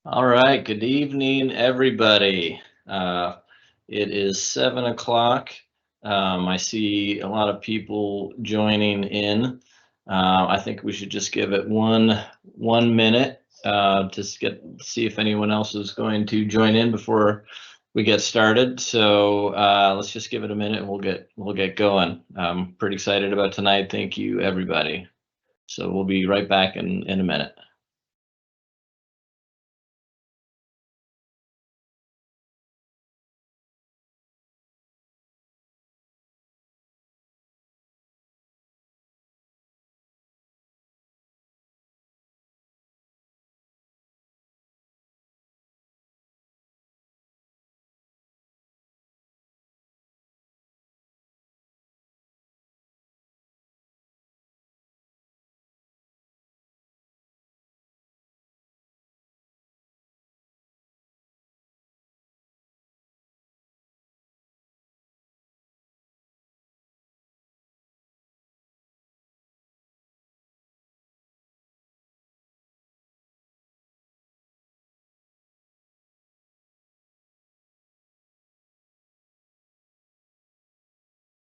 All right, good evening, everybody. It is 7 o'clock. I see a lot of people joining in. I think we should just give it one minute to see if anyone else is going to join in before we get started. So let's just give it a minute and we'll get going. I'm pretty excited about tonight. Thank you, everybody. So we'll be right back in a minute.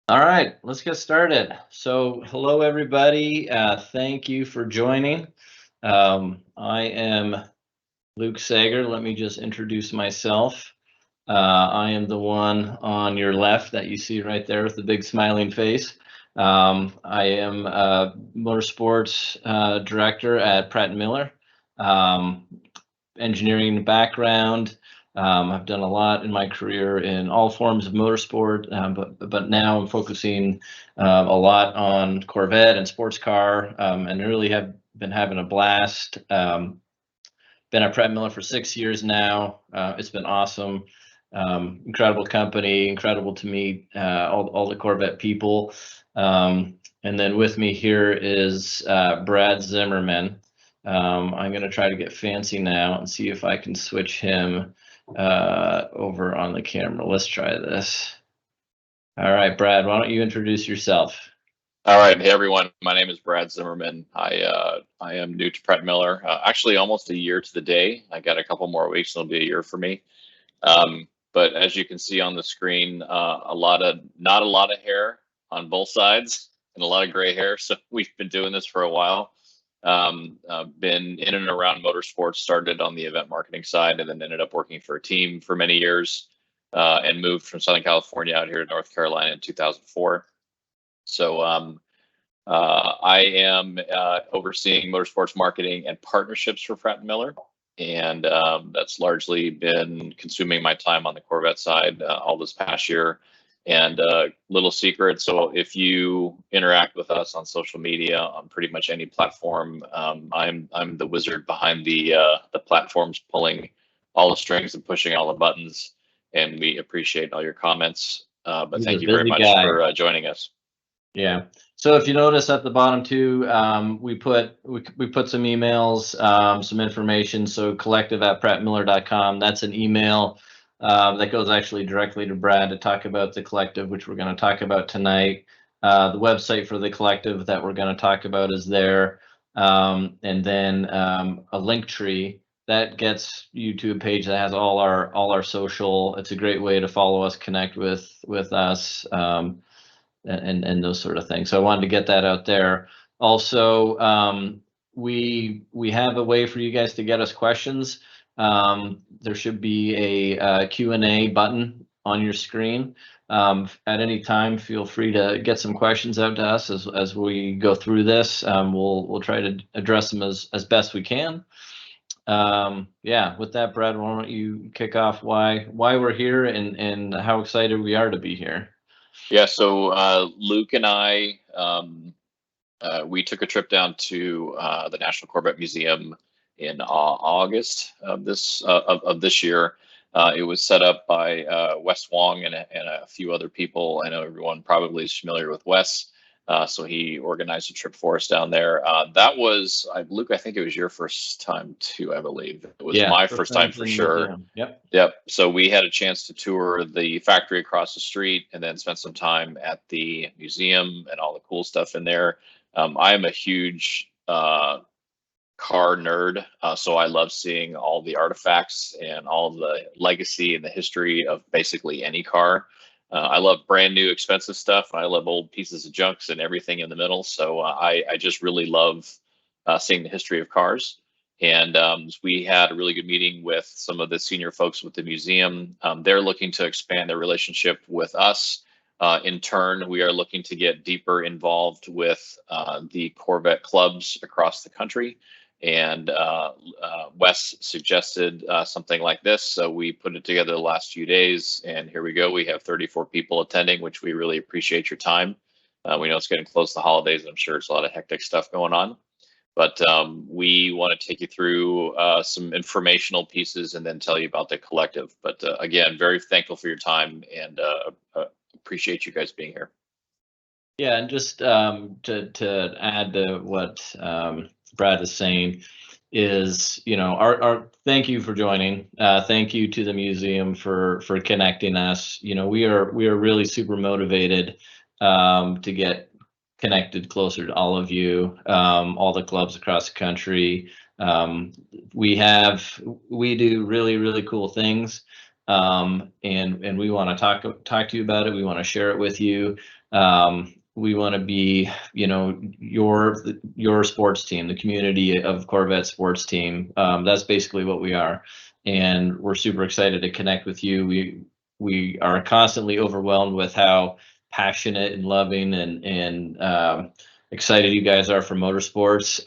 All right, let's get started. So, hello, everybody. Thank you for joining. I am Luke Sager. Let me just introduce myself. I am the one on your left that you see right there with the big smiling face. I am a motorsports director at Pratt Miller. Engineering background. I've done a lot in my career in all forms of motorsport, but now I'm focusing a lot on Corvette and sports car, and really have been having a blast. Been at Pratt Miller for 6 years now. It's been awesome. Incredible company, incredible to meet all the Corvette people. And then with me here is Brad Zimmerman. I'm going to try to get fancy now and see if I can switch him over on the camera. Let's try this. All right, Brad, why don't you introduce yourself? All right, hey everyone. My name is Brad Zimmerman. I am new to Pratt Miller. Actually, almost a year to the day. I got a couple more weeks, and it'll be a year for me. But as you can see on the screen, not a lot of hair on both sides, and a lot of gray hair. So we've been doing this for a while. Been in and around motorsports. Started on the event marketing side, and then ended up working for a team for many years, and moved from Southern California out here to North Carolina in 2004. So I am overseeing motorsports marketing and partnerships for Pratt Miller, and that's largely been consuming my time on the Corvette side all this past year. And little secret, so if you interact with us on social media on pretty much any platform, I'm the wizard behind the platforms, pulling all the strings and pushing all the buttons. And we appreciate all your comments. But He's a thank you very busy much guy. for joining us. Yeah. So if you notice at the bottom too, we put some emails, some information. So collective@prattmiller.com. That's an email that goes actually directly to Brad to talk about the collective, which we're going to talk about tonight. The website for the collective that we're going to talk about is there, and then a link tree that gets you to a page that has all our social. It's a great way to follow us, connect with us. And those sort of things. So I wanted to get that out there. Also, we have a way for you guys to get us questions. There should be a Q&A button on your screen. At any time, feel free to get some questions out to us as we go through this. We'll try to address them as best we can. Yeah, with that, Brad, why don't you kick off why we're here and how excited we are to be here. Yeah, so Luke and I, we took a trip down to the National Corvette Museum in August of this year. It was set up by Wes Wong and a few other people. I know everyone probably is familiar with Wes. So he organized a trip for us down there. That was, Luke, I think it was your first time too, I believe. It was my first time for sure. Yep. Yep. So we had a chance to tour the factory across the street and then spend some time at the museum and all the cool stuff in there. I am a huge car nerd, so I love seeing all the artifacts and all the legacy and the history of basically any car. I love brand new expensive stuff. I love old pieces of junks and everything in the middle. So I just really love seeing the history of cars. And we had a really good meeting with some of the senior folks with the museum. They're looking to expand their relationship with us. In turn, we are looking to get deeper involved with the Corvette clubs across the country. And Wes suggested something like this, so we put it together the last few days, and here we go. We have 34 people attending, which we really appreciate your time. We know it's getting close to the holidays, and I'm sure it's a lot of hectic stuff going on. But we want to take you through some informational pieces and then tell you about the collective. But again, very thankful for your time and appreciate you guys being here. Yeah, and just to add to what Brad is saying is, our thank you for joining. Thank you to the museum for connecting us. We are really super motivated to get connected closer to all of you, all the clubs across the country. We do really, really cool things, and we want to talk to you about it. We want to share it with you. We want to be, your sports team, the community of Corvette sports team. That's basically what we are, and we're super excited to connect with you. We are constantly overwhelmed with how passionate and loving and excited you guys are for motorsports.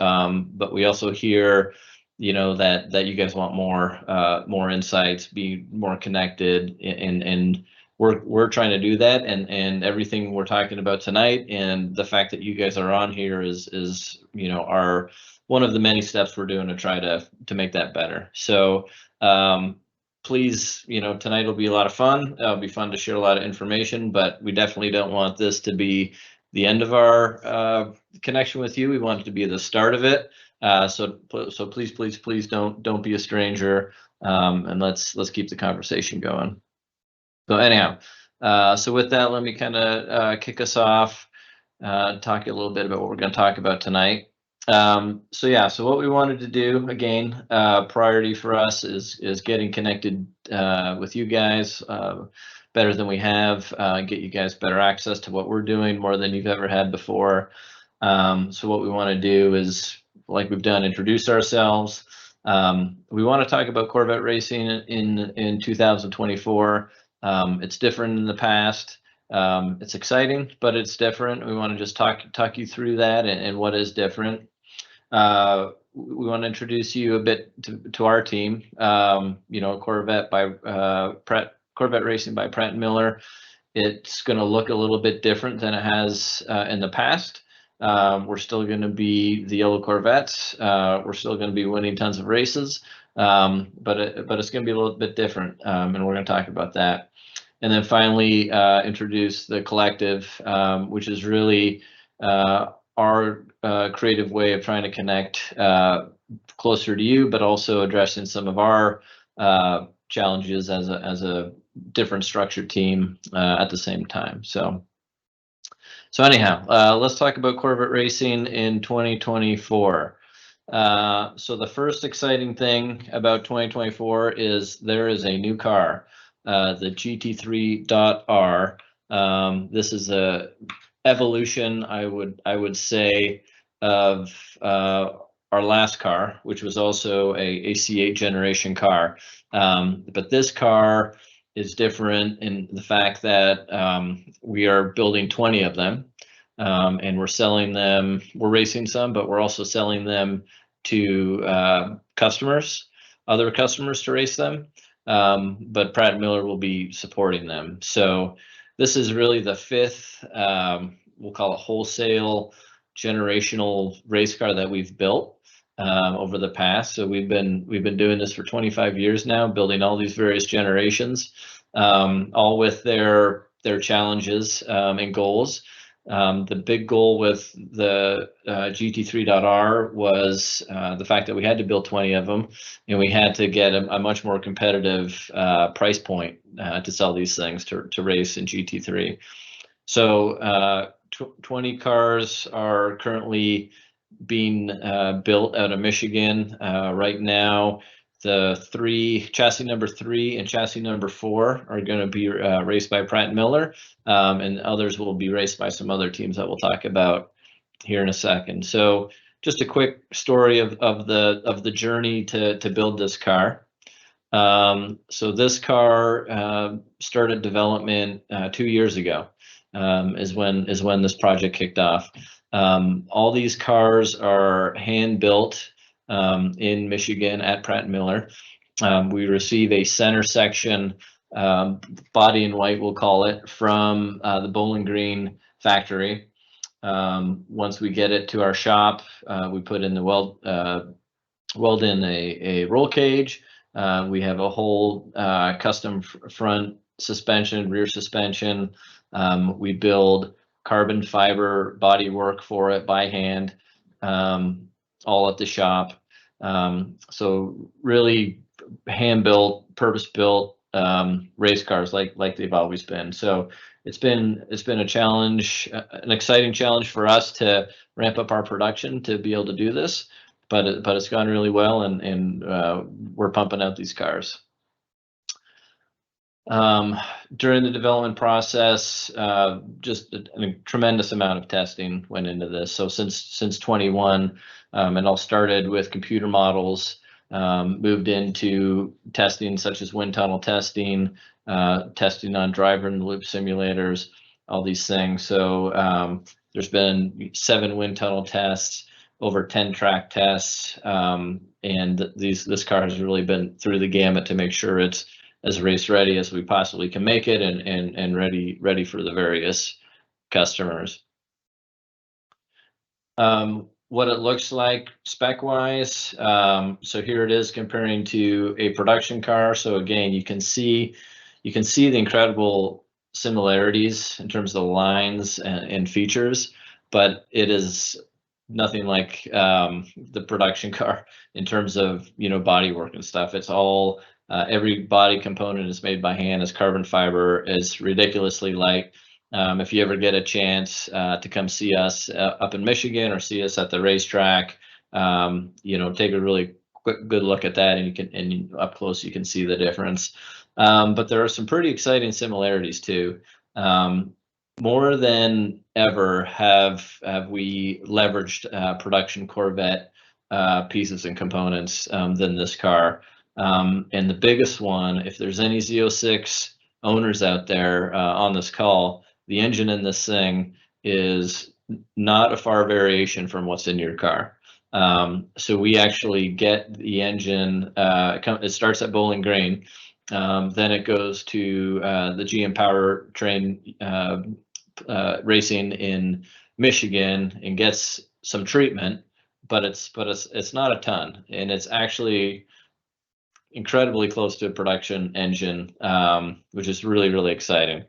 But we also hear, that you guys want more insights, be more connected, and we're trying to do that, and everything we're talking about tonight and the fact that you guys are on here is our one of the many steps we're doing to try to make that better. So please, tonight will be a lot of fun. It'll be fun to share a lot of information, but we definitely don't want this to be the end of our connection with you. We want it to be the start of it. So please don't be a stranger, and let's keep the conversation going. So anyhow, so with that, let me kind of kick us off, talk a little bit about what we're going to talk about tonight. So what we wanted to do, again, priority for us is getting connected with you guys better than we have, get you guys better access to what we're doing more than you've ever had before. So what we want to do is, like we've done, introduce ourselves. We want to talk about Corvette racing in 2024. It's different than the past. It's exciting, but it's different. We want to just talk you through that and what is different. We want to introduce you a bit to our team. Corvette Racing by Pratt Miller. It's going to look a little bit different than it has in the past. We're still going to be the yellow Corvettes. We're still going to be winning tons of races, but it's going to be a little bit different, and we're going to talk about that. And then finally, introduce the collective, which is really our creative way of trying to connect closer to you, but also addressing some of our challenges as a different structured team at the same time. So anyhow, let's talk about Corvette racing in 2024. So the first exciting thing about 2024 is there is a new car, the GT3.R. This is a evolution, I would say, of our last car, which was also a C8 generation car. But this car is different in the fact that we are building 20 of them, and we're selling them. We're racing some, but we're also selling them to other customers to race them. But Pratt Miller will be supporting them. So this is really the fifth, we'll call it wholesale generational race car that we've built over the past. So we've been doing this for 25 years now, building all these various generations, all with their challenges and goals. The big goal with the GT3.R was the fact that we had to build 20 of them, and we had to get a much more competitive price point to sell these things to race in GT3. So 20 cars are currently being built out of Michigan right now. The chassis number 3 and chassis number 4 are going to be raced by Pratt Miller, and others will be raced by some other teams that we'll talk about here in a second. So just a quick story of the journey to build this car. So this car started development 2 years ago, is when this project kicked off. All these cars are hand built in Michigan at Pratt Miller. We receive a center section, body in white, we'll call it, from the Bowling Green factory. Once we get it to our shop, we put in the weld in a roll cage. We have a whole custom front suspension, rear suspension. We build carbon fiber body work for it by hand, all at the shop. So really hand built, purpose built race cars like they've always been. So it's been a challenge, an exciting challenge for us to ramp up our production to be able to do this, but it's gone really well, and we're pumping out these cars. During the development process, just a tremendous amount of testing went into this. So since 21, it all started with computer models, moved into testing such as wind tunnel testing, testing on driver in the loop simulators, all these things. So there's been 7 wind tunnel tests, over 10 track tests, and this car has really been through the gamut to make sure it's as race ready as we possibly can make it, and ready for the various customers. What it looks like spec wise, so here it is comparing to a production car. So again, you can see the incredible similarities in terms of the lines and features, but it is nothing like the production car in terms of bodywork and stuff. It's all every body component is made by hand. It's carbon fiber. It's ridiculously light. If you ever get a chance to come see us up in Michigan or see us at the racetrack, take a really good look at that, and up close you can see the difference. But there are some pretty exciting similarities too. More than ever have we leveraged production Corvette pieces and components than this car. And the biggest one, if there's any Z06 owners out there on this call, the engine in this thing is not a far variation from what's in your car. So we actually get the engine, it starts at Bowling Green, then it goes to the GM Powertrain racing in Michigan and gets some treatment, but it's not a ton, and it's actually incredibly close to a production engine, which is really exciting.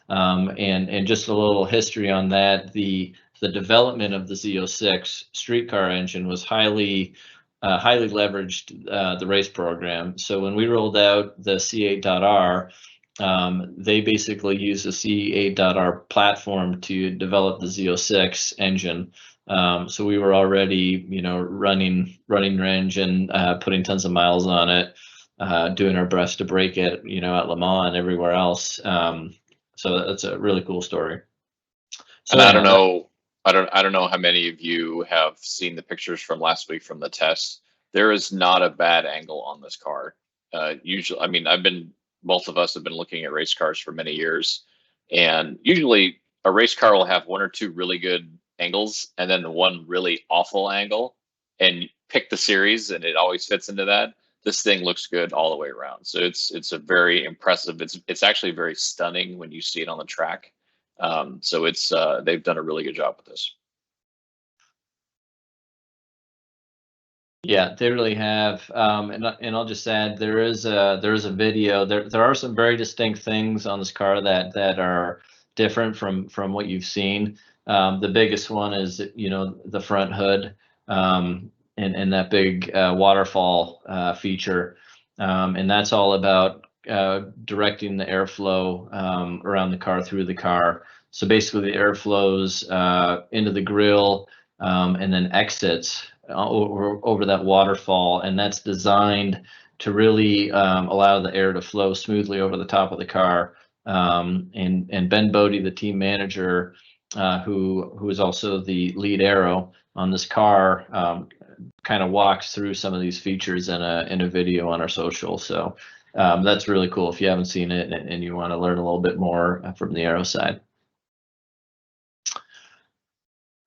And just a little history on that: the development of the Z06 street car engine was highly leveraged the race program. So when we rolled out the C8.R, they basically used the C8.R platform to develop the Z06 engine. So we were already, running our engine, putting tons of miles on it, doing our best to break it, at Le Mans and everywhere else. So that's a really cool story. So and I don't know how many of you have seen the pictures from last week from the test. There is not a bad angle on this car. Usually, I mean, both of us have been looking at race cars for many years, and usually a race car will have 1 or 2 really good angles and then one really awful angle, and pick the series and it always fits into that. This thing looks good all the way around. So it's a very impressive, it's actually very stunning when you see it on the track. So it's they've done a really good job with this. Yeah, they really have. And I'll just add, there is a video. There are some very distinct things on this car that are different from what you've seen. The biggest one is the front hood, and that big waterfall feature, and that's all about directing the airflow around the car through the car. So basically, the air flows into the grille, and then exits over that waterfall, and that's designed to really allow the air to flow smoothly over the top of the car. And Ben Bodie, the team manager, who is also the lead aero on this car, kind of walks through some of these features in a video on our social. So that's really cool if you haven't seen it and you want to learn a little bit more from the aero side.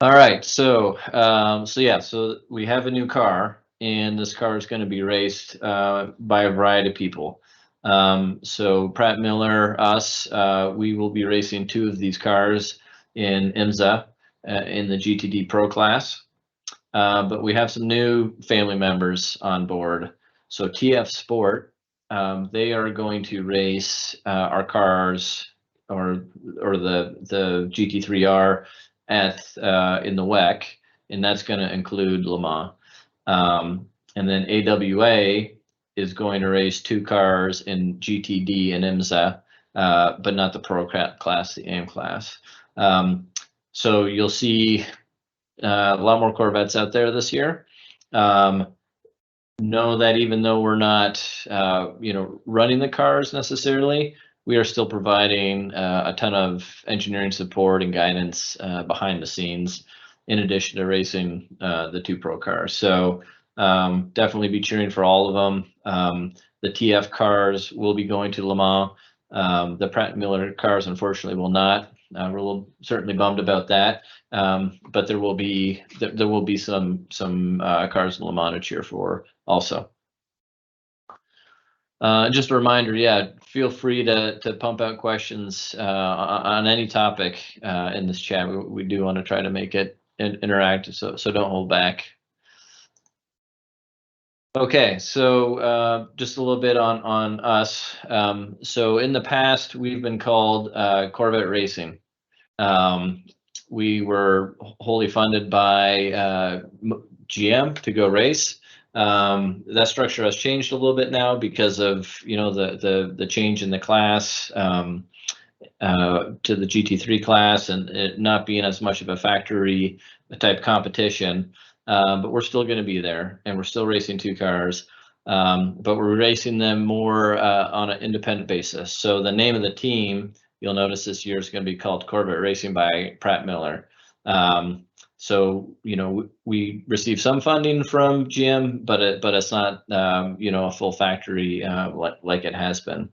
All right, so we have a new car, and this car is going to be raced by a variety of people. So Pratt Miller, us, we will be racing 2 of these cars in IMSA in the GTD Pro class. But we have some new family members on board. So TF Sport, they are going to race our cars or the GT3R in the WEC, and that's going to include Le Mans. And then AWA is going to race 2 cars in GTD and IMSA, but not the Pro class, the AM class. So you'll see a lot more Corvettes out there this year. Know that even though we're not, running the cars necessarily, we are still providing a ton of engineering support and guidance behind the scenes, in addition to racing the 2 Pro cars. So definitely be cheering for all of them. The TF cars will be going to Le Mans. The Pratt Miller cars, unfortunately, will not. We're certainly bummed about that, but there will be some cars in Le Mans to cheer for also. Just a reminder, yeah, feel free to pump out questions on any topic in this chat. We do want to try to make it interactive, so don't hold back. Okay, so just a little bit on us. So in the past, we've been called Corvette Racing. We were wholly funded by GM to go race. That structure has changed a little bit now because of the change in the class to the GT3 class, and it not being as much of a factory type competition. But we're still going to be there, and we're still racing 2 cars, but we're racing them more on an independent basis. So the name of the team, you'll notice this year, is going to be called Corvette Racing by Pratt Miller. So we receive some funding from GM, but it's not a full factory like it has been.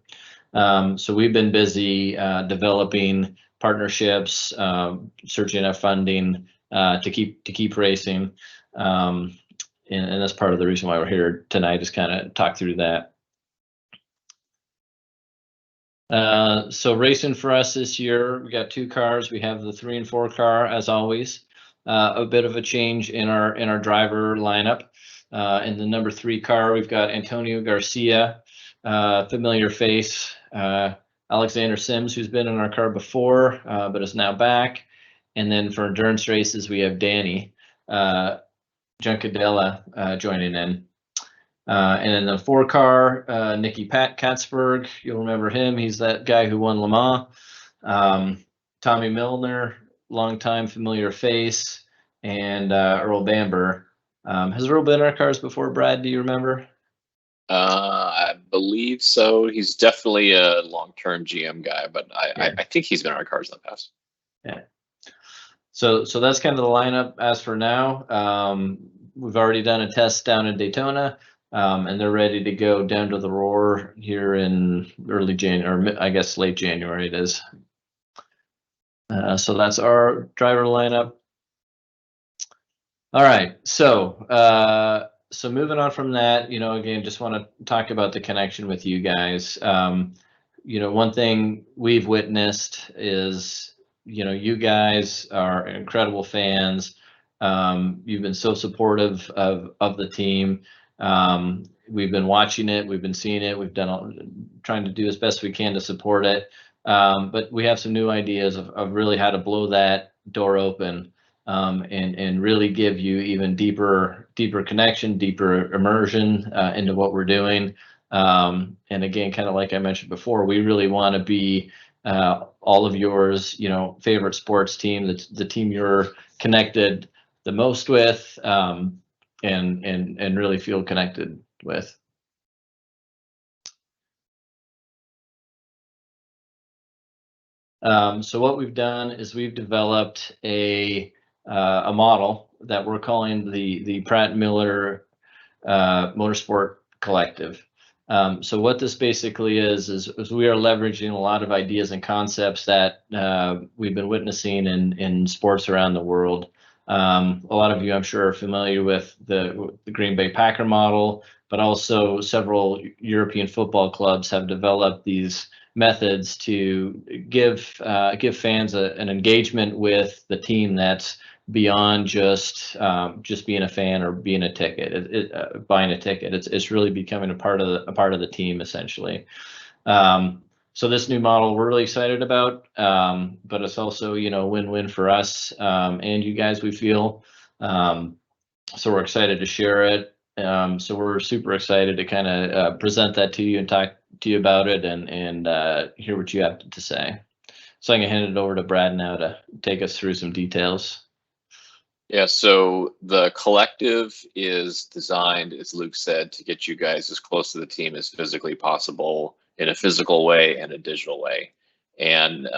So we've been busy developing partnerships, searching out funding to keep racing. And that's part of the reason why we're here tonight, is kind of talk through that. So racing for us this year, we got 2 cars. We have the 3 and 4 car, as always. A bit of a change in our driver lineup. In the number 3 car, we've got Antonio Garcia, familiar face. Alexander Sims, who's been in our car before, but is now back. And then for endurance races, we have Danny Juncadella joining in. And in the 4 car, Nicky Katzberg, you'll remember him. He's that guy who won Le Mans. Tommy Milner, longtime familiar face, and Earl Bamber. Has Earl been in our cars before, Brad? Do you remember? I believe so. He's definitely a long-term GM guy, but I think he's been in our cars in the past. Yeah. So that's kind of the lineup as for now. We've already done a test down in Daytona, and they're ready to go down to the Roar here in early January, or I guess late January it is. So that's our driver lineup. All right, so moving on from that, again, just want to talk about the connection with you guys. One thing we've witnessed is, you guys are incredible fans. You've been so supportive of the team. We've been watching it. We've been seeing it. We've trying to do as best we can to support it. But we have some new ideas of really how to blow that door open, and really give you even deeper connection, deeper immersion into what we're doing. And again, kind of like I mentioned before, we really want to be all of yours, favorite sports team, the team you're connected the most with, and really feel connected with. So what we've done is we've developed a model that we're calling the Pratt Miller Motorsport Collective. So what this basically is we are leveraging a lot of ideas and concepts that we've been witnessing in sports around the world. A lot of you, I'm sure, are familiar with the Green Bay Packer model, but also several European football clubs have developed these methods to give fans an engagement with the team that's beyond just being a fan or being a ticket, buying a ticket. It's really becoming a part of the team essentially. So this new model we're really excited about, but it's also win-win for us and you guys, we feel. So we're excited to share it. So we're super excited to kind of present that to you and talk to you about it and hear what you have to say. So I'm gonna hand it over to Brad now to take us through some details. Yeah, so the collective is designed, as Luke said, to get you guys as close to the team as physically possible in a physical way and a digital way. And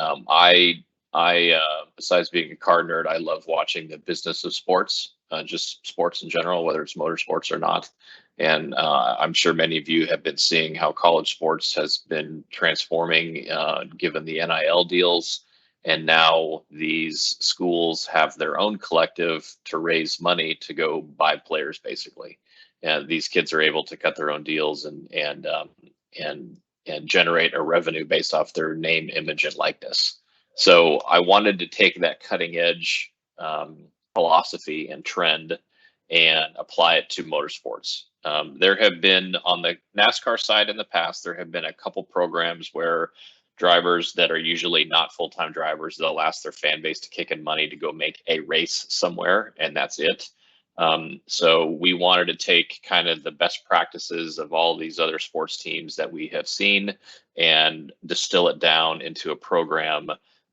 besides being a car nerd, I love watching the business of sports, just sports in general, whether it's motorsports or not. And I'm sure many of you have been seeing how college sports has been transforming, given the NIL deals. And now these schools have their own collective to raise money to go buy players, basically. And these kids are able to cut their own deals and generate a revenue based off their name, image, and likeness. So I wanted to take that cutting edge philosophy and trend and apply it to motorsports. There have been, on the NASCAR side in the past, there have been a couple programs where drivers that are usually not full-time drivers, they'll ask their fan base to kick in money to go make a race somewhere, and that's it. So we wanted to take kind of the best practices of all these other sports teams that we have seen and distill it down into a program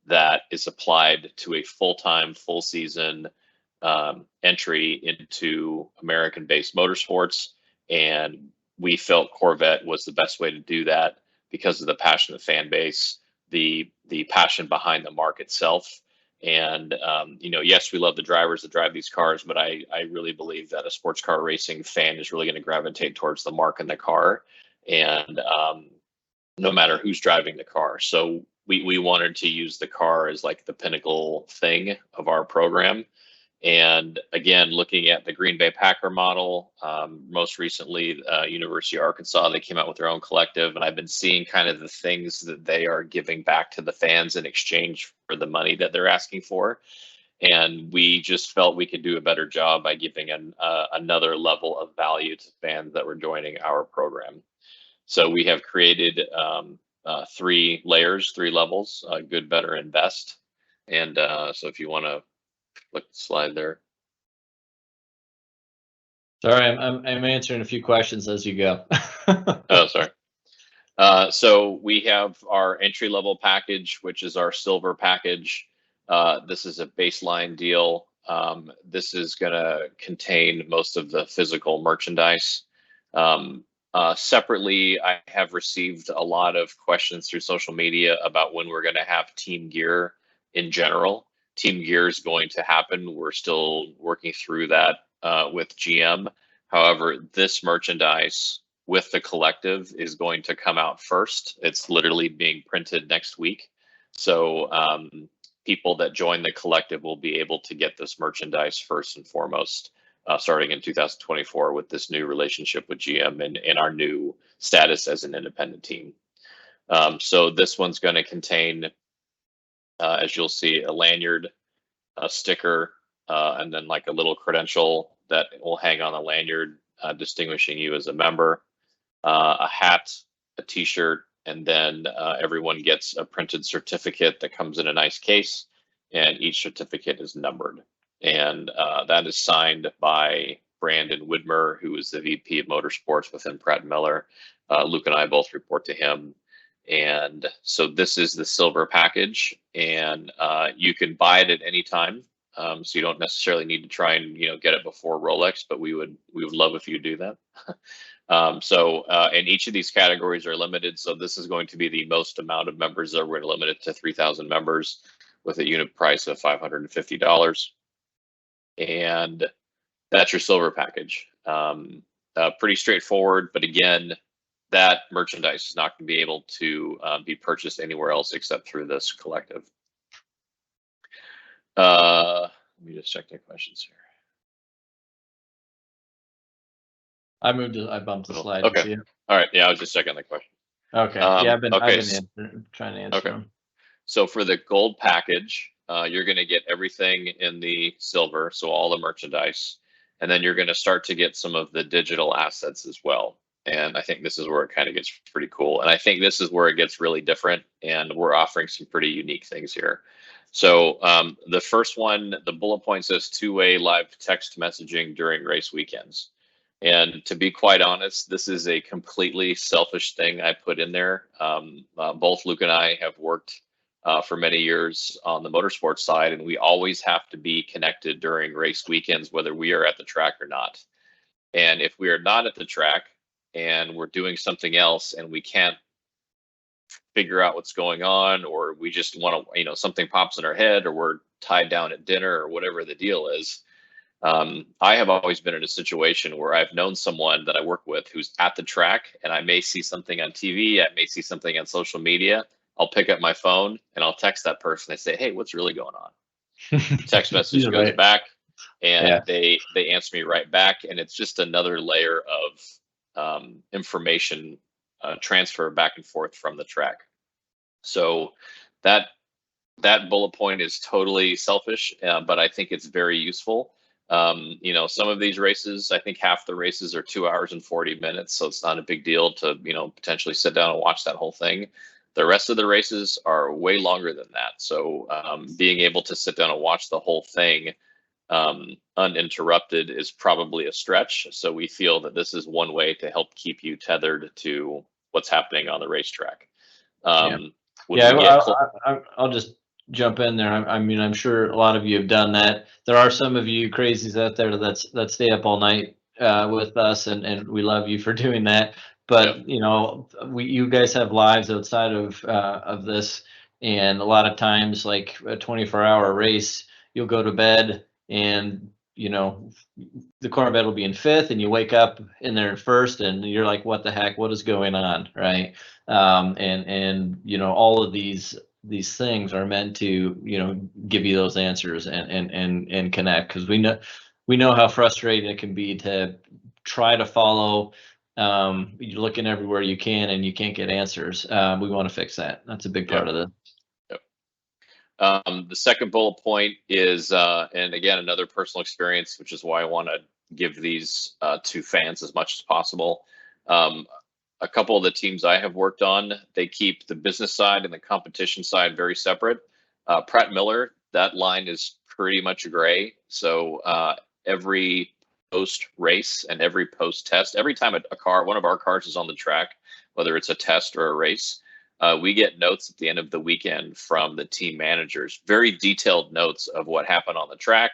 that is applied to a full-time, full season entry into American-based motorsports. And we felt Corvette was the best way to do that because of the passionate fan base, the passion behind the mark itself. And, yes, we love the drivers that drive these cars, but I really believe that a sports car racing fan is really going to gravitate towards the mark in the car, and no matter who's driving the car. So we wanted to use the car as like the pinnacle thing of our program. And again, looking at the Green Bay Packer model, most recently, University of Arkansas, they came out with their own collective, and I've been seeing kind of the things that they are giving back to the fans in exchange for the money that they're asking for. And we just felt we could do a better job by giving another level of value to fans that were joining our program. So we have created 3 layers, 3 levels, good, better, and best. And so if you want to click the slide there. Sorry, I'm answering a few questions as you go. Oh, sorry. So we have our entry level package, which is our silver package. This is a baseline deal. This is going to contain most of the physical merchandise. Separately, I have received a lot of questions through social media about when we're going to have team gear in general. Team gear is going to happen. We're still working through that with GM. However, this merchandise with the collective is going to come out first. It's literally being printed next week. So people that join the collective will be able to get this merchandise first and foremost, starting in 2024 with this new relationship with GM and our new status as an independent team. So this one's going to contain, as you'll see, a lanyard, a sticker, and then like a little credential that will hang on the lanyard, distinguishing you as a member, a hat, a t-shirt, and then everyone gets a printed certificate that comes in a nice case, and each certificate is numbered. And that is signed by Brandon Widmer, who is the VP of Motorsports within Pratt Miller. Luke and I both report to him. And so this is the silver package, and you can buy it at any time. So you don't necessarily need to try and get it before Rolex, but we would love if you do that. And each of these categories are limited. So this is going to be the most amount of members that we're going to limit it to 3,000 members with a unit price of $550. And that's your silver package. Pretty straightforward, but again, that merchandise is not going to be able to be purchased anywhere else except through this collective. Let me just check the questions here. I bumped the slide. Okay. All right. Yeah, I was just checking the question. Okay. Yeah, I've been trying to answer them. So for the gold package, you're going to get everything in the silver, so all the merchandise, and then you're going to start to get some of the digital assets as well. And I think this is where it kind of gets pretty cool. And I think this is where it gets really different, and we're offering some pretty unique things here. So the first one, the bullet point says two-way live text messaging during race weekends. And to be quite honest, this is a completely selfish thing I put in there. Both Luke and I have worked for many years on the motorsports side, and we always have to be connected during race weekends, whether we are at the track or not. And if we are not at the track and we're doing something else and we can't figure out what's going on, or we just want to, something pops in our head, or we're tied down at dinner or whatever the deal is, I have always been in a situation where I've known someone that I work with who's at the track, and I may see something on TV, I may see something on social media. I'll pick up my phone and I'll text that person. I say, "Hey, what's really going on?" Text message goes back, and they answer me right back, and it's just another layer of information transfer back and forth from the track. So that bullet point is totally selfish, but I think it's very useful. Some of these races, I think half the races are 2 hours and 40 minutes, so it's not a big deal to potentially sit down and watch that whole thing. The rest of the races are way longer than that, so being able to sit down and watch the whole thing uninterrupted is probably a stretch. So we feel that this is one way to help keep you tethered to what's happening on the racetrack. I'll just jump in there. I mean, I'm sure a lot of you have done that. There are some of you crazies out there that stay up all night with us, and we love you for doing that. But you guys have lives outside of this, and a lot of times, like a 24-hour race, you'll go to bed, and the Corvette will be in fifth, and you wake up in there in first, and you're like, "What the heck? What is going on?" Right? All of these things are meant to give you those answers and connect, because we know how frustrating it can be to try to follow. You're looking everywhere you can and you can't get answers. We want to fix that. That's a big part of this. The second bullet point is, and again, another personal experience, which is why I want to give these to fans as much as possible. A couple of the teams I have worked on, they keep the business side and the competition side very separate. Pratt Miller, that line is pretty much gray. So every post race and every post test, every time one of our cars is on the track, whether it's a test or a race, we get notes at the end of the weekend from the team managers, very detailed notes of what happened on the track,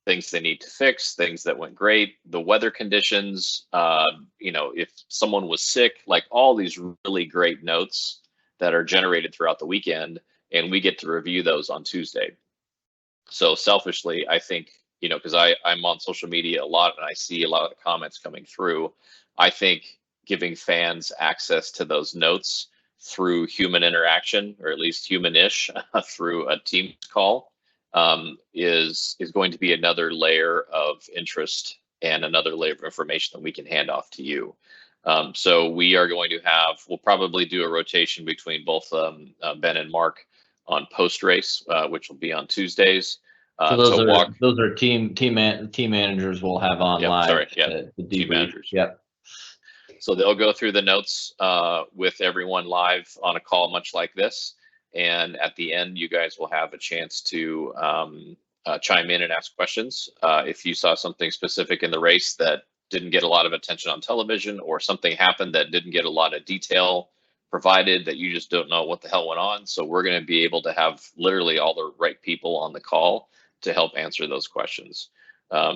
things they need to fix, things that went great, the weather conditions, if someone was sick, like all these really great notes that are generated throughout the weekend, and we get to review those on Tuesday. So selfishly, I think, because I'm on social media a lot and I see a lot of the comments coming through, I think giving fans access to those notes through human interaction, or at least human-ish, through a team call, is going to be another layer of interest and another layer of information that we can hand off to you. So we are going to we'll probably do a rotation between both Ben and Mark on post-race, which will be on Tuesdays. So those are team managers we'll have on live. Team managers. Yep. So they'll go through the notes with everyone live on a call much like this. And at the end, you guys will have a chance to chime in and ask questions. If you saw something specific in the race that didn't get a lot of attention on television, or something happened that didn't get a lot of detail provided, that you just don't know what the hell went on. So we're going to be able to have literally all the right people on the call to help answer those questions.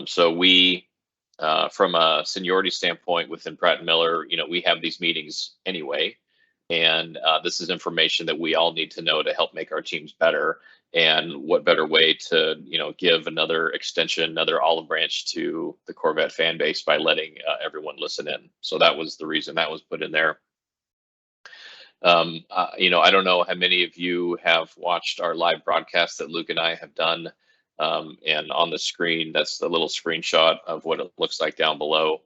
So we, from a seniority standpoint within Pratt Miller, we have these meetings anyway, and this is information that we all need to know to help make our teams better. And what better way to give another extension, another olive branch to the Corvette fan base by letting everyone listen in. So that was the reason that was put in there. I don't know how many of you have watched our live broadcast that Luke and I have done. And on the screen, that's the little screenshot of what it looks like down below.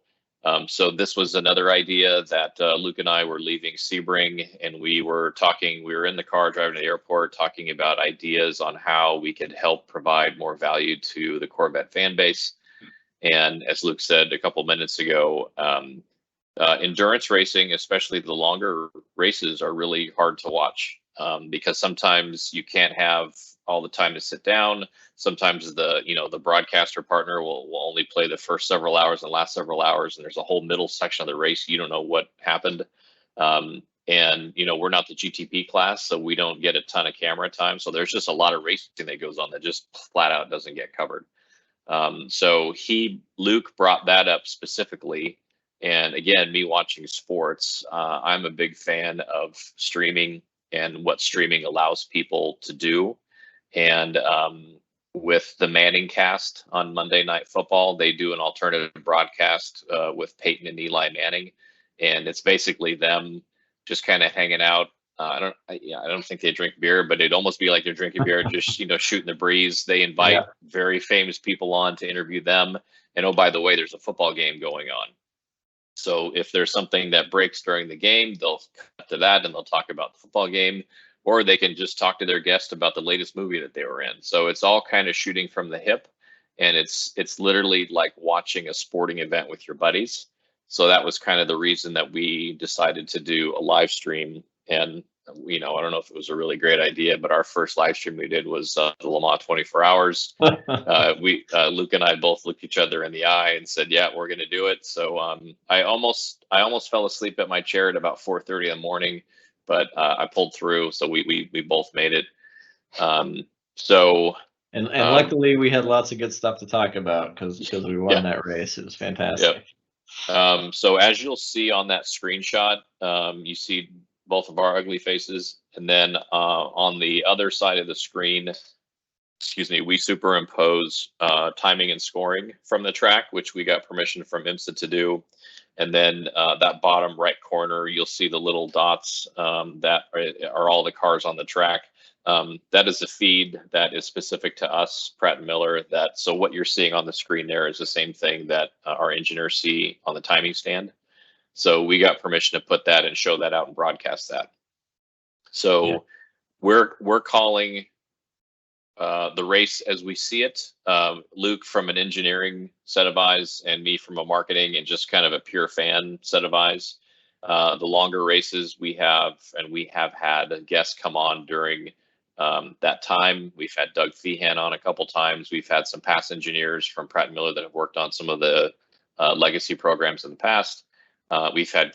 So this was another idea that Luke and I were leaving Sebring, and we were in the car driving to the airport talking about ideas on how we could help provide more value to the Corvette fan base. And as Luke said a couple minutes ago, endurance racing, especially the longer races, are really hard to watch because sometimes you can't have all the time to sit down. Sometimes the broadcaster partner will only play the first several hours and last several hours, and there's a whole middle section of the race you don't know what happened. And we're not the GTP class, so we don't get a ton of camera time. So there's just a lot of racing that goes on that just flat out doesn't get covered. So Luke brought that up specifically. And again, me watching sports, I'm a big fan of streaming and what streaming allows people to do. And with the Manning cast on Monday Night Football, they do an alternative broadcast with Peyton and Eli Manning. And it's basically them just kind of hanging out. I don't think they drink beer, but it'd almost be like they're drinking beer, just shooting the breeze. They invite very famous people on to interview them. And oh, by the way, there's a football game going on. So if there's something that breaks during the game, they'll cut to that and they'll talk about the football game, or they can just talk to their guest about the latest movie that they were in. So it's all kind of shooting from the hip, and it's literally like watching a sporting event with your buddies. So that was kind of the reason that we decided to do a live stream. And I don't know if it was a really great idea, but our first live stream we did was the Le Mans 24 Hours. Luke and I both looked each other in the eye and said, "Yeah, we're going to do it." So I almost fell asleep at my chair at about 4:30 in the morning, but I pulled through. So we both made it. And luckily we had lots of good stuff to talk about because we won that race. It was fantastic. Yep. So as you'll see on that screenshot, you see both of our ugly faces, and then on the other side of the screen, we superimpose timing and scoring from the track, which we got permission from IMSA to do. And then that bottom right corner, you'll see the little dots that are all the cars on the track. That is a feed that is specific to us, Pratt Miller. So what you're seeing on the screen there is the same thing that our engineers see on the timing stand. So we got permission to put that and show that out and broadcast that. So we're calling the race as we see it. Luke from an engineering set of eyes, and me from a marketing and just kind of a pure fan set of eyes. The longer races we have had guests come on during that time. We've had Doug Feehan on a couple times. We've had some past engineers from Pratt Miller that have worked on some of the legacy programs in the past. We've had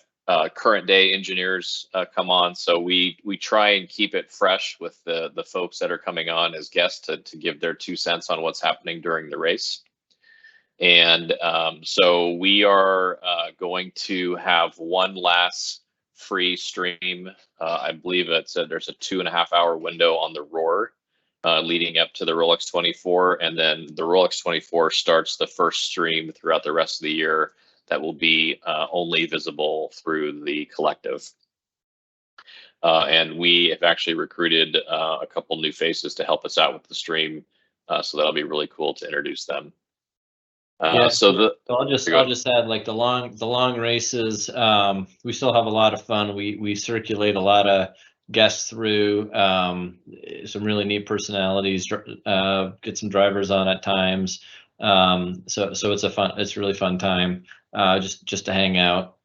current day engineers come on, so we try and keep it fresh with the folks that are coming on as guests to give their 2 cents on what's happening during the race. And so we are going to have one last free stream. I believe there's a 2.5 hour window on the Roar leading up to the Rolex 24, and then the Rolex 24 starts the first stream throughout the rest of the year that will be only visible through the collective. And we have actually recruited a couple new faces to help us out with the stream. So that'll be really cool to introduce them. So I'll just add, like the long races, we still have a lot of fun. We circulate a lot of guests through, some really neat personalities, get some drivers on at times. So it's a really fun time, just to hang out.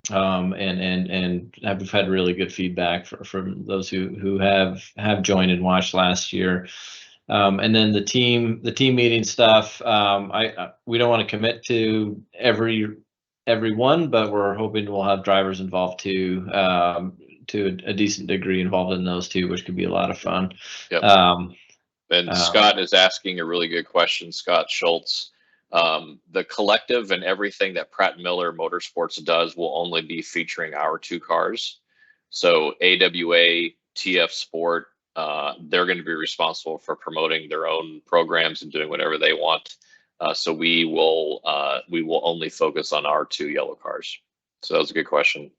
And we've had really good feedback from those who have joined and watched last year. And then the team meeting stuff, we don't want to commit to everyone, but we're hoping we'll have drivers involved too, to a decent degree involved in those too, which could be a lot of fun. Yep. And Scott is asking a really good question, Scott Schultz. The collective and everything that Pratt Miller Motorsports does will only be featuring our 2 cars. So AWA, TF Sport, they're going to be responsible for promoting their own programs and doing whatever they want. So we will only focus on our 2 yellow cars. So that was a good question.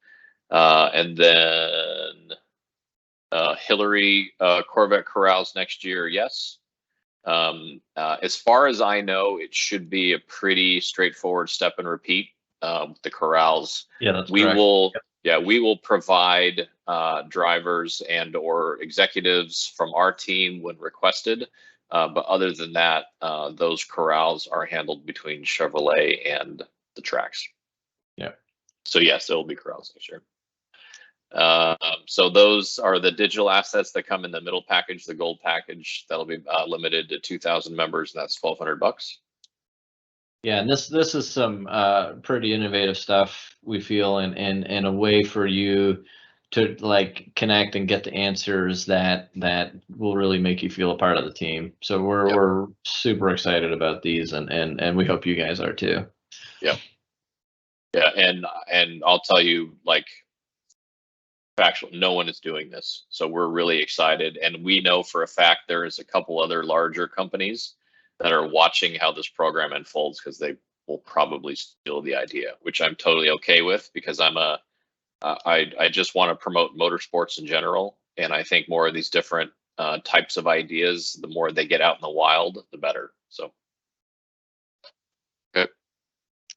And then Hillary, Corvette corrals next year, yes. As far as I know, it should be a pretty straightforward step and repeat with the corrals. Yeah, that's we correct. will. Yep. Yeah, we will provide drivers and or executives from our team when requested. But other than that, those corrals are handled between Chevrolet and the tracks. Yeah. So yes, there will be corrals next year. So those are the digital assets that come in the middle package, the gold package. That'll be limited to 2,000 members, and that's $1,200. Yeah, and this is some pretty innovative stuff, we feel, and a way for you to like connect and get the answers that will really make you feel a part of the team. So we're super excited about these, and we hope you guys are too. Yeah. Yeah, and I'll tell you, like, factual, no one is doing this, so we're really excited, and we know for a fact there is a couple other larger companies that are watching how this program unfolds because they will probably steal the idea, which I'm totally okay with because I just want to promote motorsports in general, and I think more of these different types of ideas, the more they get out in the wild, the better. So, okay.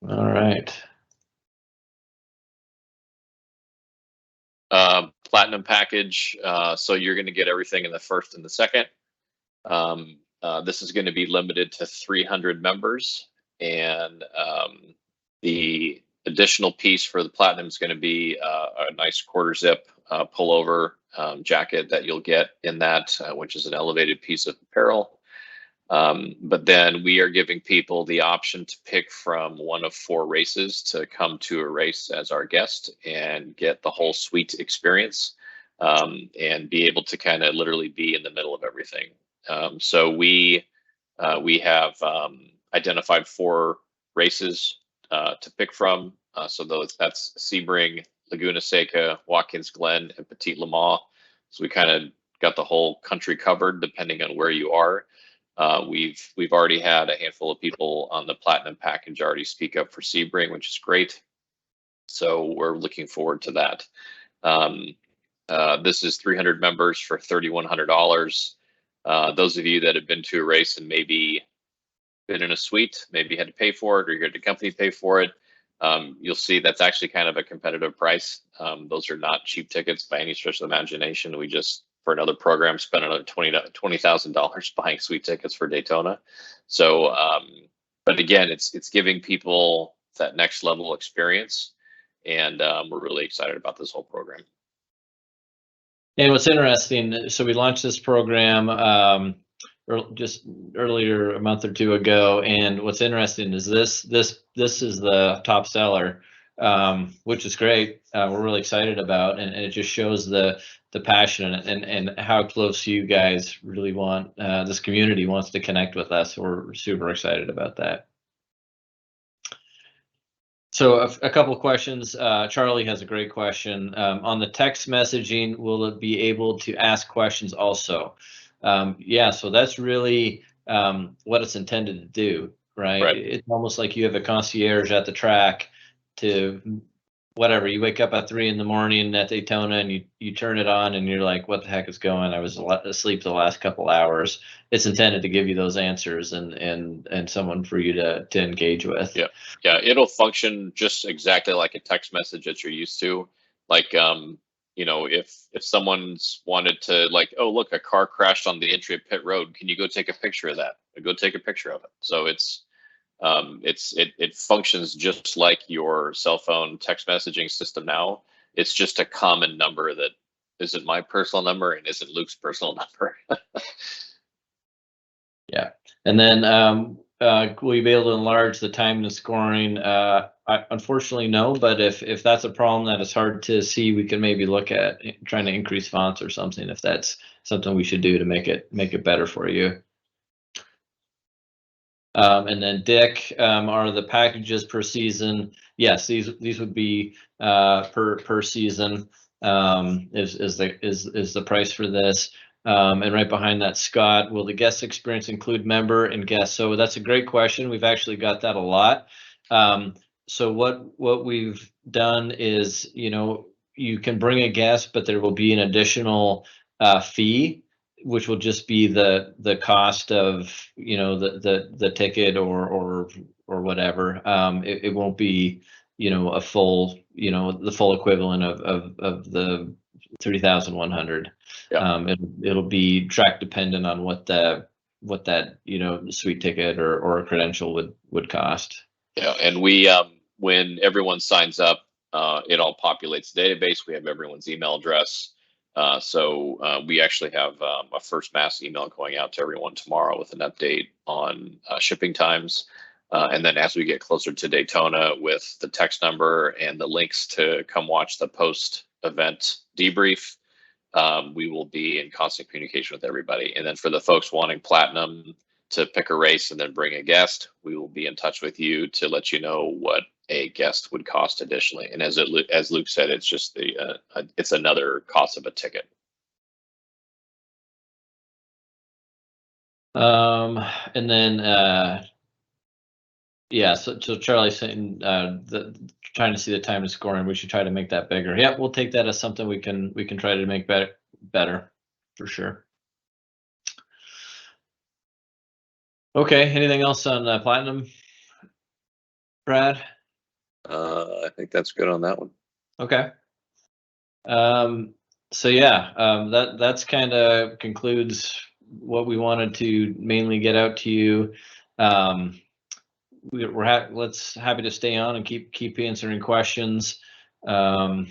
All right. Platinum package. So you're going to get everything in the first and the second. This is going to be limited to 300 members, and the additional piece for the platinum is going to be a nice quarter zip pullover jacket that you'll get in that, which is an elevated piece of apparel. But then we are giving people the option to pick from one of 4 races to come to a race as our guest and get the whole suite experience, and be able to kind of literally be in the middle of everything. So we have identified 4 races to pick from. So that's Sebring, Laguna Seca, Watkins Glen, and Petit Le Mans. So we kind of got the whole country covered depending on where you are. We've already had a handful of people on the platinum package already speak up for Sebring, which is great. So we're looking forward to that. This is 300 members for $3,100. Those of you that have been to a race and maybe been in a suite, maybe had to pay for it or you had the company pay for it, you'll see that's actually kind of a competitive price. Those are not cheap tickets by any stretch of the imagination. We just, for another program, spent another $20,000 buying suite tickets for Daytona. So, but again, it's giving people that next level experience, and we're really excited about this whole program. And what's interesting, so we launched this program just earlier, a month or 2 ago, and what's interesting is this is the top seller, which is great. We're really excited about, and it just shows the passion and how close you guys really want, this community wants to connect with us. We're super excited about that. So a couple of questions. Charlie has a great question. On the text messaging, will it be able to ask questions also? Yeah, so that's really what it's intended to do, right? It's almost like you have a concierge at the track to whatever. You wake up at 3 in the morning at Daytona and you turn it on and you're like, what the heck is going? I was asleep the last couple hours. It's intended to give you those answers and someone for you to engage with. Yeah. Yeah. It'll function just exactly like a text message that you're used to. Like, you know, if someone's wanted to, like, oh, look, a car crashed on the entry of pit road. Can you go take a picture of that? Go take a picture of it. So it functions just like your cell phone text messaging system now. It's just a common number that isn't my personal number and isn't Luke's personal number. Yeah, and then will you be able to enlarge the time to scoring Unfortunately, no. But if that's a problem that is hard to see, we can maybe look at trying to increase fonts or something. If that's something we should do to make it better for you. And then Dick, are the packages per season? Yes, these would be per season. Is the price for this? And right behind that, Scott, will the guest experience include member and guest? So that's a great question. We've actually got that a lot. So what we've done is, you can bring a guest, but there will be an additional fee, which will just be the cost of the ticket or whatever. It won't be a full the full equivalent of the 3,100. Yeah. It'll be track dependent on what that suite ticket or a credential would cost. Yeah, and we when everyone signs up, it all populates the database. We have everyone's email address. So we actually have a first mass email going out to everyone tomorrow with an update on shipping times. And then as we get closer to Daytona, with the text number and the links to come watch the post-event debrief, we will be in constant communication with everybody. And then for the folks wanting platinum to pick a race and then bring a guest, we will be in touch with you to let you know what a guest would cost additionally. And as Luke said, it's just it's another cost of a ticket. And then yeah, so Charlie's saying trying to see the time to scoring. We should try to make that bigger. Yeah, we'll take that as something we can try to make better for sure. Okay, anything else on platinum, Brad? I think that's good on that one. Okay. So yeah, that's kind of concludes what we wanted to mainly get out to you. We're happy to stay on and keep answering questions. So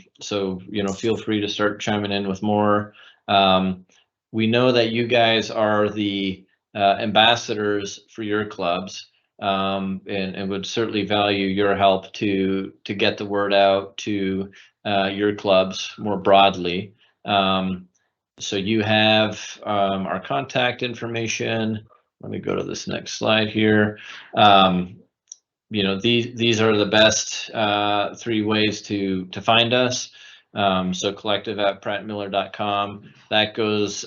feel free to start chiming in with more. We know that you guys are the ambassadors for your clubs, and would certainly value your help to get the word out to your clubs more broadly. So you have our contact information. Let me go to this next slide here. These are the best 3 ways to find us. So collective@prattmiller.com. That goes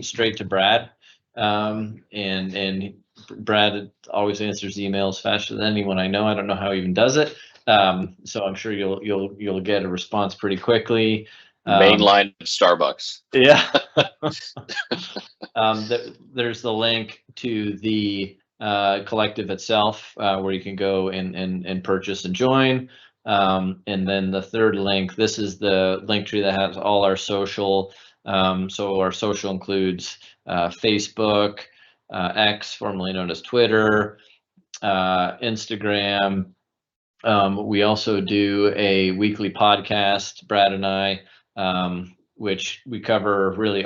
straight to Brad, and Brad always answers emails faster than anyone I know. I don't know how he even does it. So I'm sure you'll get a response pretty quickly. Main line of Starbucks. Yeah. There's the link to the collective itself, where you can go and purchase and join. And then the third link, this is the link tree that has all our social. So our social includes Facebook, X, formerly known as Twitter, Instagram. We also do a weekly podcast, Brad and I, which we cover really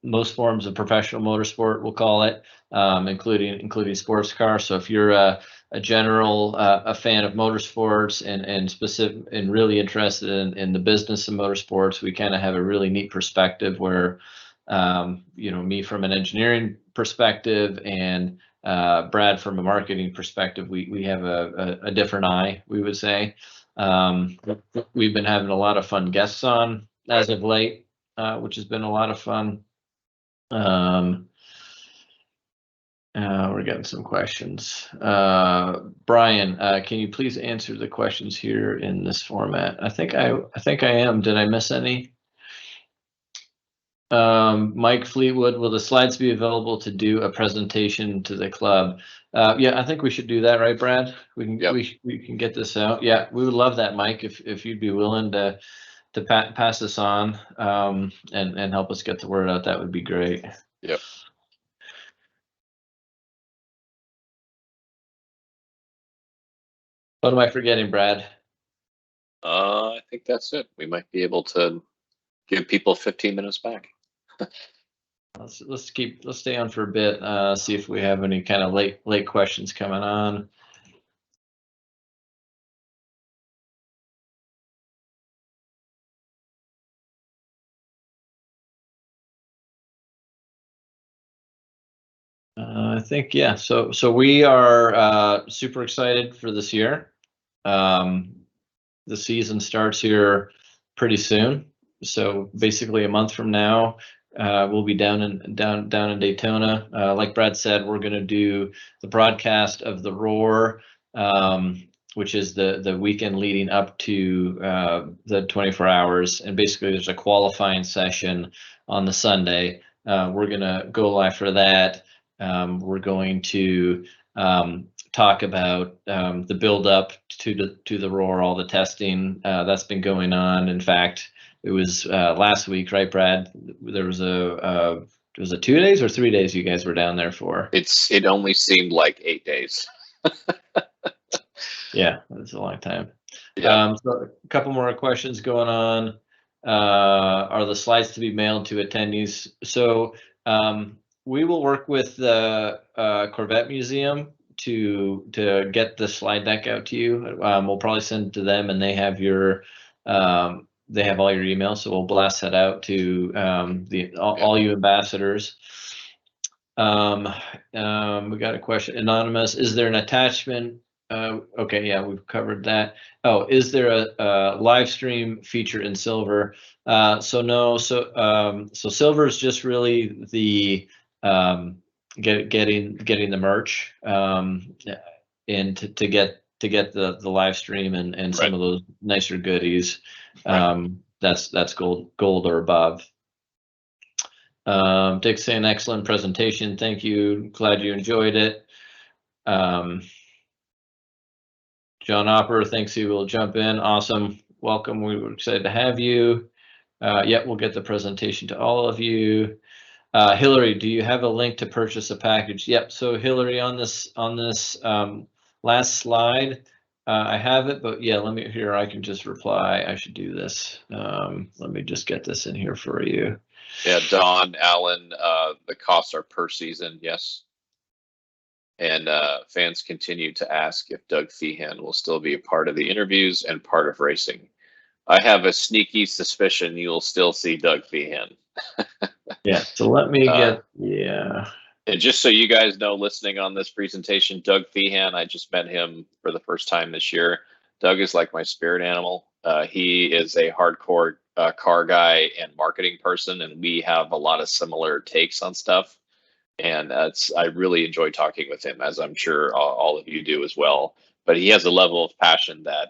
most forms of professional motorsport, we'll call it, including sports cars. So if you're a general a fan of motorsports and specific and really interested in the business of motorsports, we kind of have a really neat perspective where me from an engineering perspective and Brad from a marketing perspective, we have a different eye, we would say. We've been having a lot of fun guests on as of late, which has been a lot of fun. We're getting some questions. Brian, can you please answer the questions here in this format? I think I am. Did I miss any? Mike Fleetwood, will the slides be available to do a presentation to the club? Yeah, I think we should do that, right, Brad? We can we can get this out. Yeah, we would love that, Mike, if you'd be willing to pass this on and help us get the word out. That would be great. Yep. What am I forgetting, Brad? I think that's it. We might be able to give people 15 minutes back. Let's stay on for a bit. See if we have any kind of late questions coming on. think, yeah. So we are super excited for this year. The season starts here pretty soon. So basically a month from now, we'll be down in Daytona. Like Brad said, we're going to do the broadcast of the Roar, which is the weekend leading up to the 24 hours. And basically there's a qualifying session on the Sunday. We're going to go live for that. We're going to talk about the build up to the Roar, all the testing that's been going on. In fact, it was last week, right, Brad? There was was it 2 days or 3 days you guys were down there for? It only seemed like 8 days. Yeah, that's a long time. Yeah. So a couple more questions going on. Are the slides to be mailed to attendees? So we will work with the Corvette Museum to get the slide deck out to you. We'll probably send it to them, and they have your they have all your emails, so we'll blast that out to all you ambassadors. We got a question, anonymous. Is there an attachment? Okay, yeah, we've covered that. Oh, is there a live stream feature in silver? So no. So silver is just really the getting the merch and to get the live stream and some Right. of those nicer goodies. Right. That's gold or above. Dick saying excellent presentation. Thank you. Glad you enjoyed it. John Opper thinks he will jump in. Awesome. Welcome. We were excited to have you. Yeah, we'll get the presentation to all of you. Hillary, do you have a link to purchase a package? Yep. So Hillary, on this last slide, I have it, but yeah, let me here. I can just reply. I should do this. Let me just get this in here for you. Yeah, Don, Alan, the costs are per season, yes. And fans continue to ask if Doug Feehan will still be a part of the interviews and part of racing. I have a sneaky suspicion you'll still see Doug Feehan. Yeah, so let me get, yeah. And just so you guys know, listening on this presentation, Doug Feehan, I just met him for the first time this year. Doug is like my spirit animal. He is a hardcore car guy and marketing person, and we have a lot of similar takes on stuff. And I really enjoy talking with him, as I'm sure all of you do as well. But he has a level of passion that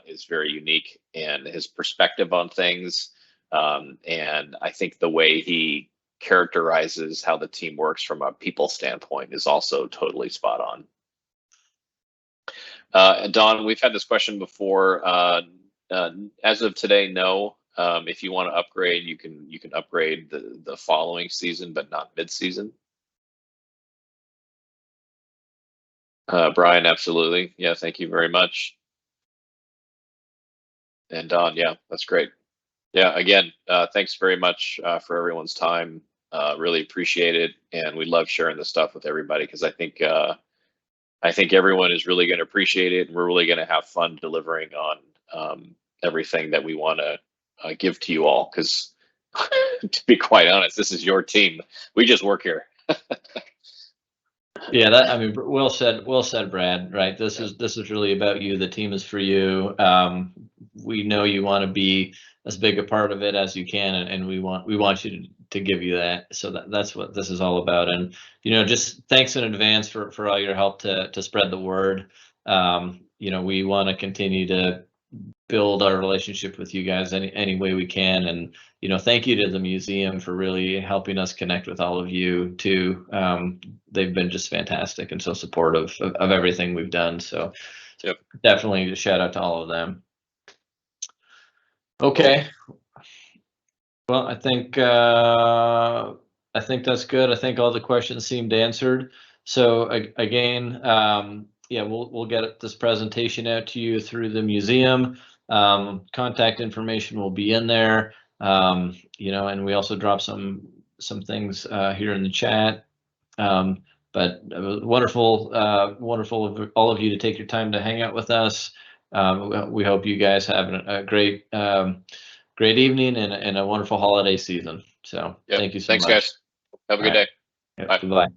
is very unique, and his perspective on things. And I think the way he characterizes how the team works from a people standpoint is also totally spot on. Don, we've had this question before. As of today, no. If you want to upgrade, you can upgrade the following season, but not mid-season. Brian, absolutely. Yeah, thank you very much. And Don, yeah, that's great. Yeah, again, thanks very much for everyone's time. Really appreciate it, and we love sharing this stuff with everybody because I think everyone is really going to appreciate it, and we're really going to have fun delivering on everything that we want to give to you all. Because to be quite honest, this is your team. We just work here. Yeah, I mean, well said, Brad. Right, this is really about you. The team is for you. We know you want to be as big a part of it as you can, and we want you to give you that. So that's what this is all about. And just thanks in advance for all your help to spread the word. We want to continue to build our relationship with you guys any way we can. And thank you to the museum for really helping us connect with all of you too. They've been just fantastic and so supportive of everything we've done. So yep. Definitely a shout out to all of them. Okay. Well, I think that's good. I think all the questions seemed answered. So again, yeah, we'll get this presentation out to you through the museum. Contact information will be in there. And we also drop some things here in the chat. But it was wonderful of all of you to take your time to hang out with us. We hope you guys have a great evening and a wonderful holiday season. So Thank you so much. Thanks, guys. Have a good day. Bye. Goodbye.